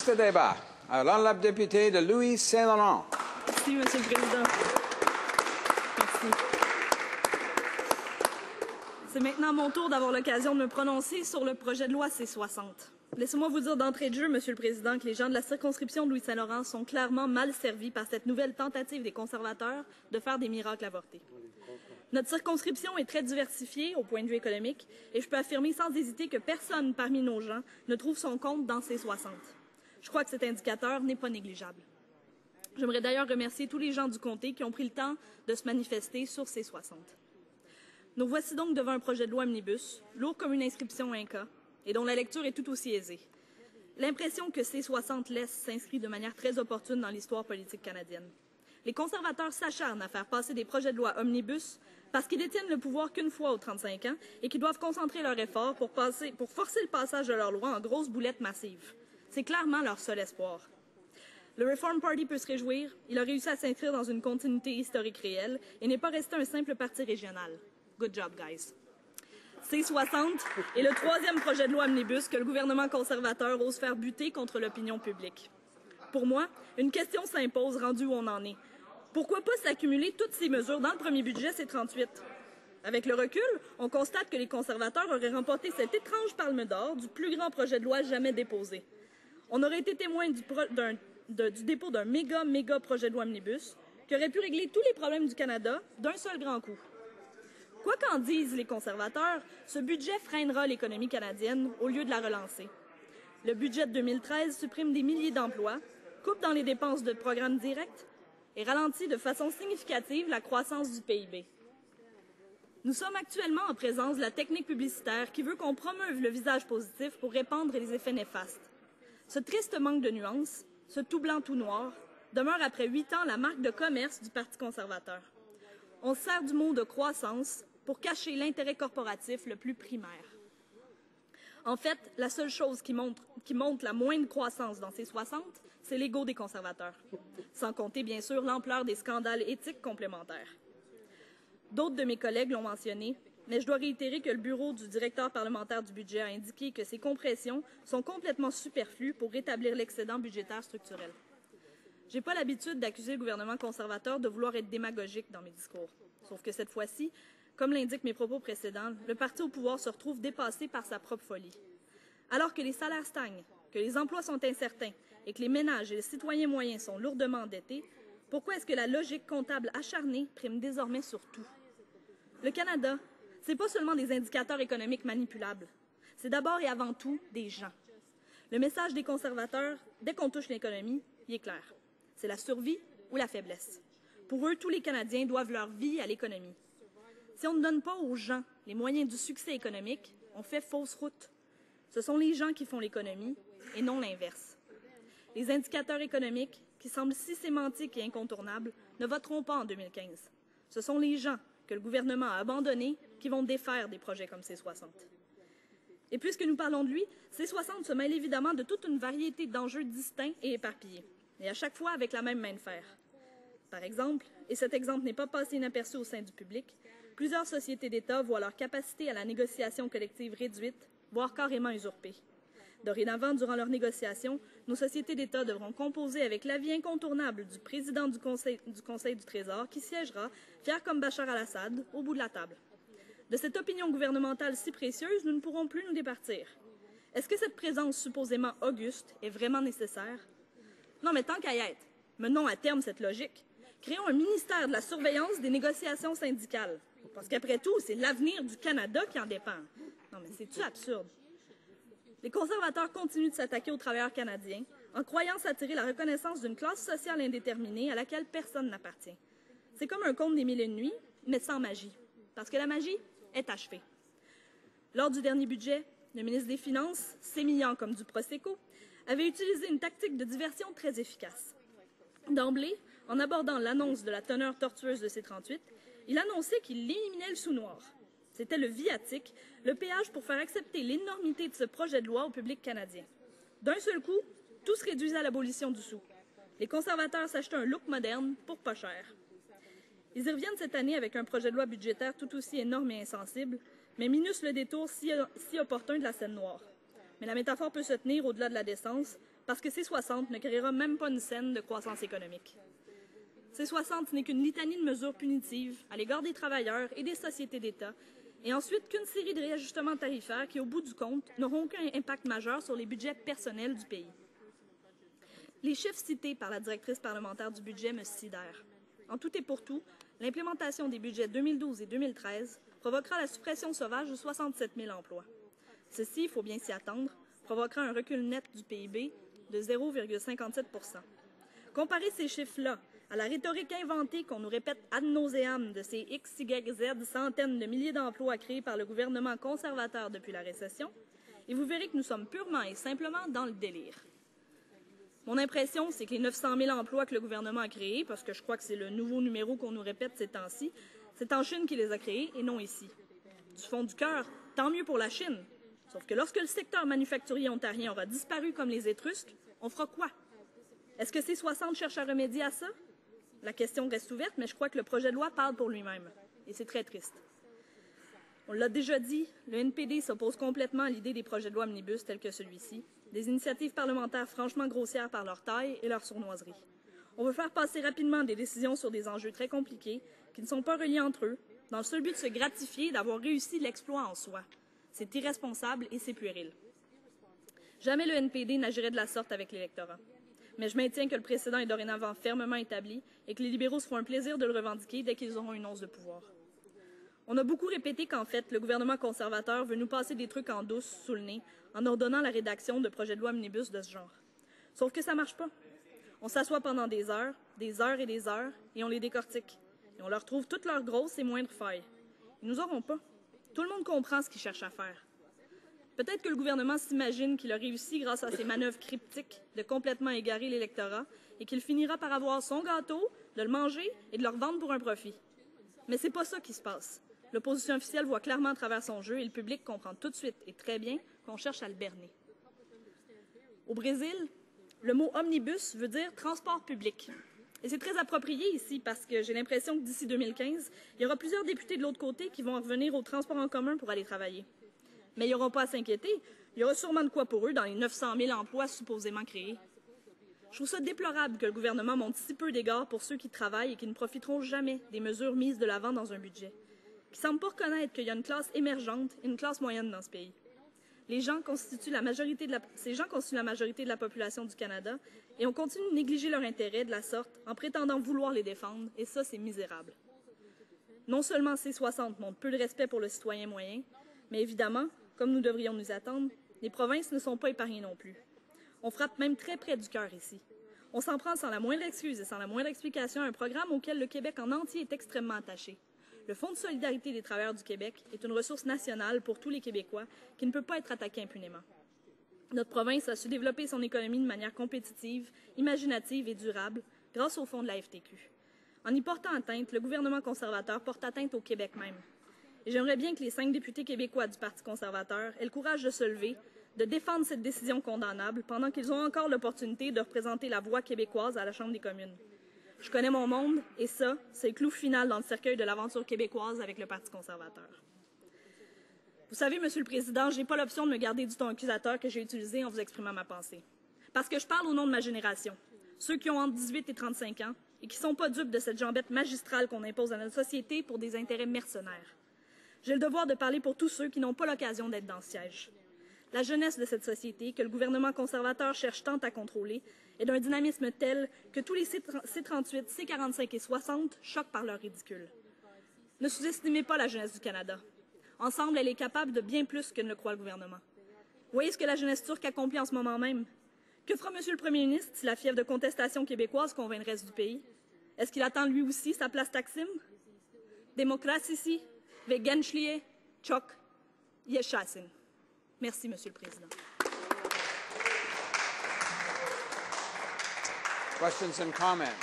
ce débat. L'honorable député de Louis-Saint-Laurent. Merci, Monsieur le Président. Merci. C'est maintenant mon tour d'avoir l'occasion de me prononcer sur le projet de loi C-60. Laissez-moi vous dire d'entrée de jeu, Monsieur le Président, que les gens de la circonscription de Louis-Saint-Laurent sont clairement mal servis par cette nouvelle tentative des conservateurs de faire des miracles avortés. Notre circonscription est très diversifiée au point de vue économique et je peux affirmer sans hésiter que personne parmi nos gens ne trouve son compte dans C-60. Je crois que cet indicateur n'est pas négligeable. J'aimerais d'ailleurs remercier tous les gens du comté qui ont pris le temps de se manifester sur C-60. Nous voici donc devant un projet de loi omnibus, lourd comme une inscription Inca, et dont la lecture est tout aussi aisée. L'impression que C-60 laisse s'inscrit de manière très opportune dans l'histoire politique canadienne. Les conservateurs s'acharnent à faire passer des projets de loi omnibus parce qu'ils détiennent le pouvoir qu'une fois aux 35 ans et qu'ils doivent concentrer leurs efforts pour forcer le passage de leur loi en grosses boulettes massives. C'est clairement leur seul espoir. Le Reform Party peut se réjouir, il a réussi à s'inscrire dans une continuité historique réelle et n'est pas resté un simple parti régional. Good job, guys. C-60 est le troisième projet de loi omnibus que le gouvernement conservateur ose faire buter contre l'opinion publique. Pour moi, une question s'impose rendue où on en est. Pourquoi pas s'accumuler toutes ces mesures dans le premier budget C-38? Avec le recul, on constate que les conservateurs auraient remporté cette étrange palme d'or du plus grand projet de loi jamais déposé. On aurait été témoin du dépôt d'un méga projet de loi omnibus qui aurait pu régler tous les problèmes du Canada d'un seul grand coup. Quoi qu'en disent les conservateurs, ce budget freinera l'économie canadienne au lieu de la relancer. Le budget de 2013 supprime des milliers d'emplois, coupe dans les dépenses de programmes directs et ralentit de façon significative la croissance du PIB. Nous sommes actuellement en présence de la technique publicitaire qui veut qu'on promeuve le visage positif pour répandre les effets néfastes. Ce triste manque de nuances, ce tout blanc tout noir, demeure après 8 ans la marque de commerce du Parti conservateur. On sert du mot de croissance pour cacher l'intérêt corporatif le plus primaire. En fait, la seule chose qui montre la moindre croissance dans ces 60, c'est l'ego des conservateurs, sans compter bien sûr l'ampleur des scandales éthiques complémentaires. D'autres de mes collègues l'ont mentionné, mais je dois réitérer que le bureau du directeur parlementaire du budget a indiqué que ces compressions sont complètement superflues pour rétablir l'excédent budgétaire structurel. Je n'ai pas l'habitude d'accuser le gouvernement conservateur de vouloir être démagogique dans mes discours, sauf que cette fois-ci, comme l'indiquent mes propos précédents, le parti au pouvoir se retrouve dépassé par sa propre folie. Alors que les salaires stagnent, que les emplois sont incertains et que les ménages et les citoyens moyens sont lourdement endettés, pourquoi est-ce que la logique comptable acharnée prime désormais sur tout? Le Canada, ce n'est pas seulement des indicateurs économiques manipulables, c'est d'abord et avant tout des gens. Le message des conservateurs, dès qu'on touche l'économie, il est clair. C'est la survie ou la faiblesse. Pour eux, tous les Canadiens doivent leur vie à l'économie. Si on ne donne pas aux gens les moyens du succès économique, on fait fausse route. Ce sont les gens qui font l'économie et non l'inverse. Les indicateurs économiques, qui semblent si sémantiques et incontournables, ne voteront pas en 2015. Ce sont les gens que le gouvernement a abandonnés qui vont défaire des projets comme C-60. Et puisque nous parlons de lui, C-60 se mêle évidemment de toute une variété d'enjeux distincts et éparpillés, et à chaque fois avec la même main de fer. Par exemple, et cet exemple n'est pas passé inaperçu au sein du public, plusieurs sociétés d'État voient leur capacité à la négociation collective réduite, voire carrément usurpée. Dorénavant, durant leurs négociations, nos sociétés d'État devront composer avec l'avis incontournable du président du Conseil du Trésor qui siégera, fier comme Bachar al-Assad, au bout de la table. De cette opinion gouvernementale si précieuse, nous ne pourrons plus nous départir. Est-ce que cette présence supposément auguste est vraiment nécessaire? Non, mais tant qu'à y être, menons à terme cette logique. Créons un ministère de la surveillance des négociations syndicales. Parce qu'après tout, c'est l'avenir du Canada qui en dépend. Non, mais c'est-tu absurde? Les conservateurs continuent de s'attaquer aux travailleurs canadiens en croyant s'attirer la reconnaissance d'une classe sociale indéterminée à laquelle personne n'appartient. C'est comme un conte des mille et une nuits, mais sans magie. Parce que la magie est achevée. Lors du dernier budget, le ministre des Finances, sémillant comme du Prosecco, avait utilisé une tactique de diversion très efficace. D'emblée, en abordant l'annonce de la teneur tortueuse de C-38, il annonçait qu'il éliminait le sous-noir. C'était le viatique, le péage pour faire accepter l'énormité de ce projet de loi au public canadien. D'un seul coup, tout se réduisait à l'abolition du sou. Les conservateurs s'achetaient un look moderne pour pas cher. Ils y reviennent cette année avec un projet de loi budgétaire tout aussi énorme et insensible, mais minus le détour si opportun de la scène noire. Mais la métaphore peut se tenir au-delà de la décence, parce que C60 ne créera même pas une scène de croissance économique. C60 n'est qu'une litanie de mesures punitives à l'égard des travailleurs et des sociétés d'État, et ensuite qu'une série de réajustements tarifaires qui, au bout du compte, n'auront aucun impact majeur sur les budgets personnels du pays. Les chiffres cités par la directrice parlementaire du budget me sidèrent. En tout et pour tout, l'implémentation des budgets 2012 et 2013 provoquera la suppression sauvage de 67 000 emplois. Ceci, il faut bien s'y attendre, provoquera un recul net du PIB de 0,57 %. Comparer ces chiffres-là à la rhétorique inventée qu'on nous répète ad nauseam de ces X, Y, Z centaines de milliers d'emplois créés par le gouvernement conservateur depuis la récession, et vous verrez que nous sommes purement et simplement dans le délire. Mon impression, c'est que les 900 000 emplois que le gouvernement a créés, parce que je crois que c'est le nouveau numéro qu'on nous répète ces temps-ci, c'est en Chine qui les a créés et non ici. Du fond du cœur, tant mieux pour la Chine. Sauf que lorsque le secteur manufacturier ontarien aura disparu comme les Étrusques, on fera quoi? Est-ce que C60 cherche à remédier à ça? La question reste ouverte, mais je crois que le projet de loi parle pour lui-même. Et c'est très triste. On l'a déjà dit, le NPD s'oppose complètement à l'idée des projets de loi omnibus tels que celui-ci, des initiatives parlementaires franchement grossières par leur taille et leur sournoiserie. On veut faire passer rapidement des décisions sur des enjeux très compliqués qui ne sont pas reliés entre eux, dans le seul but de se gratifier d'avoir réussi l'exploit en soi. C'est irresponsable et c'est puéril. Jamais le NPD n'agirait de la sorte avec l'électorat. Mais je maintiens que le précédent est dorénavant fermement établi et que les libéraux se feront un plaisir de le revendiquer dès qu'ils auront une once de pouvoir. On a beaucoup répété qu'en fait, le gouvernement conservateur veut nous passer des trucs en douce, sous le nez, en ordonnant la rédaction de projets de loi omnibus de ce genre. Sauf que ça marche pas. On s'assoit pendant des heures et des heures, et on les décortique. Et on leur trouve toutes leurs grosses et moindres failles. Ils nous auront pas. Tout le monde comprend ce qu'ils cherchent à faire. Peut-être que le gouvernement s'imagine qu'il a réussi, grâce à ses manœuvres cryptiques, de complètement égarer l'électorat et qu'il finira par avoir son gâteau, de le manger et de le revendre pour un profit. Mais c'est pas ça qui se passe. L'opposition officielle voit clairement à travers son jeu et le public comprend tout de suite et très bien qu'on cherche à le berner. Au Brésil, le mot « omnibus » veut dire « transport public ». Et c'est très approprié ici parce que j'ai l'impression que d'ici 2015, il y aura plusieurs députés de l'autre côté qui vont revenir au transport en commun pour aller travailler. Mais ils n'auront pas à s'inquiéter. Il y aura sûrement de quoi pour eux dans les 900 000 emplois supposément créés. Je trouve ça déplorable que le gouvernement montre si peu d'égards pour ceux qui travaillent et qui ne profiteront jamais des mesures mises de l'avant dans un budget, qui ne semblent pas reconnaître qu'il y a une classe émergente et une classe moyenne dans ce pays. Ces gens constituent la majorité de la population du Canada et on continue de négliger leurs intérêts de la sorte en prétendant vouloir les défendre, et ça, c'est misérable. Non seulement C60 montre peu de respect pour le citoyen moyen, mais évidemment, comme nous devrions nous attendre, les provinces ne sont pas épargnées non plus. On frappe même très près du cœur ici. On s'en prend sans la moindre excuse et sans la moindre explication à un programme auquel le Québec en entier est extrêmement attaché. Le Fonds de solidarité des travailleurs du Québec est une ressource nationale pour tous les Québécois qui ne peut pas être attaquée impunément. Notre province a su développer son économie de manière compétitive, imaginative et durable grâce au fonds de la FTQ. En y portant atteinte, le gouvernement conservateur porte atteinte au Québec même. Et j'aimerais bien que les 5 députés québécois du Parti conservateur aient le courage de se lever, de défendre cette décision condamnable pendant qu'ils ont encore l'opportunité de représenter la voix québécoise à la Chambre des communes. Je connais mon monde et ça, c'est le clou final dans le cercueil de l'aventure québécoise avec le Parti conservateur. Vous savez, Monsieur le Président, je n'ai pas l'option de me garder du ton accusateur que j'ai utilisé en vous exprimant ma pensée. Parce que je parle au nom de ma génération, ceux qui ont entre 18 et 35 ans et qui ne sont pas dupes de cette jambette magistrale qu'on impose à notre société pour des intérêts mercenaires. J'ai le devoir de parler pour tous ceux qui n'ont pas l'occasion d'être dans ce siège. La jeunesse de cette société, que le gouvernement conservateur cherche tant à contrôler, est d'un dynamisme tel que tous les C38, C45 et 60 choquent par leur ridicule. Ne sous-estimez pas la jeunesse du Canada. Ensemble, elle est capable de bien plus que ne le croit le gouvernement. Voyez ce que la jeunesse turque accomplit en ce moment même. Que fera Monsieur le Premier ministre si la fièvre de contestation québécoise convainc le reste du pays? Est-ce qu'il attend lui aussi sa place Taksim? Démocratie, ve gençliğe çok yaşasın. Merci, Monsieur le Président. Questions and comments?